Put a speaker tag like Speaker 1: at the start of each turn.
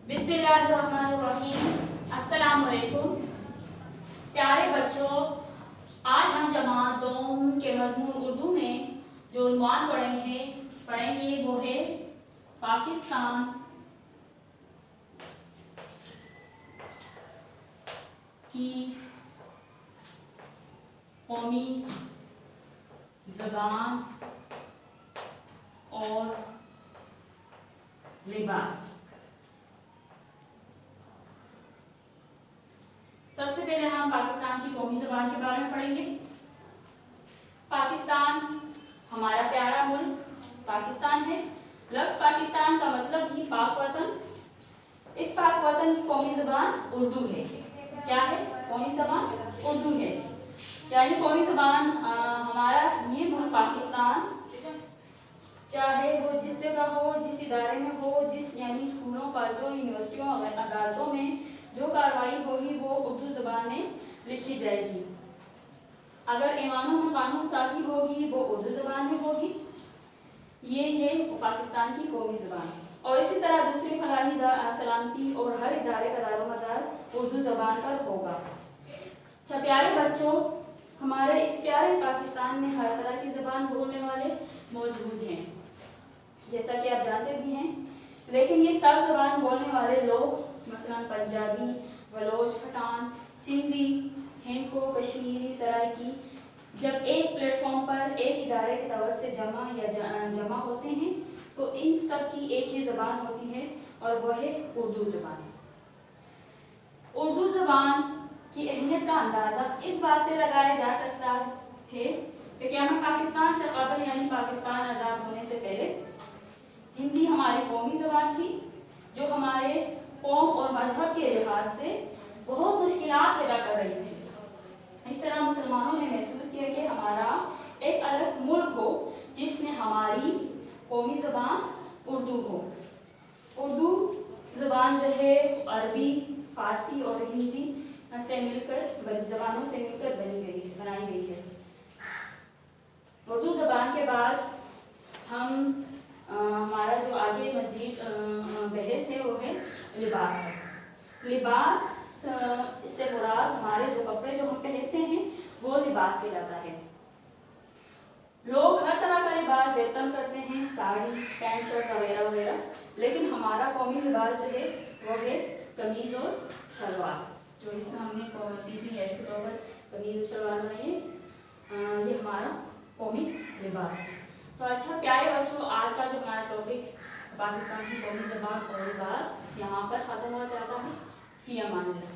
Speaker 1: बिस्मिल्लाहिर्रहमानिर्रहीम। अस्सलाम वालेकुम। प्यारे बच्चों, आज हम जमात दोम के मज़मून उर्दू में जो उन्वान पढ़ेंगे वो है पाकिस्तान की कौमी ज़बान और लिबास। सबसे पहले हम पाकिस्तान की कौमी ज़बान के बारे में पढ़ेंगे। पाकिस्तान हमारा प्यारा मुल्क पाकिस्तान है। लफ्ज़ पाकिस्तान का मतलब ही पाक वतन। इस पाक वतन की कौमी ज़बान उर्दू है। क्या है? कौमी ज़बान उर्दू है। यानी कौमी ज़बान हमारा ये मुल्क पाकिस्तान, चाहे वो जिस जगह हो, जिस इदारे में हो, यानी स्कूलों, कॉलेजों, यूनिवर्सिटियों, अदालतों में जो कार्रवाई होगी वो उर्दू ज़बान में लिखी जाएगी। अगर ईमानों में कानून साज़ी होगी वो उर्दू ज़बान में होगी। ये है पाकिस्तान की कौमी ज़बान। और इसी तरह दूसरी फलाही, सलामती और हर इदारे का दारोमदार उर्दू ज़बान पर होगा। अच्छा प्यारे बच्चों, हमारे इस प्यारे पाकिस्तान में हर तरह की ज़बान बोलने वाले मौजूद हैं, जैसा कि आप जानते भी हैं। लेकिन ये सब ज़बान बोलने वाले लोग मसलन पंजाबी, बलोच, पठान, सिंधी, हिंदको, कश्मीरी, सराइकी जब एक प्लेटफॉर्म पर एक इदारे के तवज्जो से जमा होते हैं तो इन सब की एक ही ज़बान होती है और वह है उर्दू ज़बान। उर्दू ज़बान की अहमियत का अंदाज़ा इस बात से लगाया जा सकता है कि क्या हम पाकिस्तान से कबल यानी पाकिस्तान आज़ाद होने से पहले हिंदी हमारी कौमी ज़बान थी, जो हमारे कौम और मजहब के लिहाज से बहुत मुश्किलात पैदा कर रही थी। इस तरह मुसलमानों ने महसूस किया कि हमारा एक अलग मुल्क हो जिसमें हमारी कौमी ज़बान उर्दू हो। उर्दू ज़बान जो है अरबी, फ़ारसी और हिंदी से मिलकर ज़बानों से मिलकर बनाई गई है। उर्दू ज़बान के बाद हम हमारा जो आगे मज़ीद बहस है वो है लिबास का। लिबास इससे मुराद हमारे जो कपड़े जो हम पहनते हैं वो लिबास कहलाता है। लोग हर तरह का लिबास ज़ेरतन करते हैं, साड़ी, पैंट, शर्ट वगैरह वगैरह, लेकिन हमारा कौमी लिबास जो है वो है कमीज़ और शलवार। जो इसमें हमने टीचिंग एड्स के तौर पर कमीज़ और शलवार बनाई है, ये हमारा कौमी लिबास है। तो अच्छा प्यारे बच्चों, आज का जो हमारा टॉपिक पाकिस्तान की कौमी ज़बान और लिबास यहाँ पर ख़त्म हो जाता है। फी अमान अल्लाह।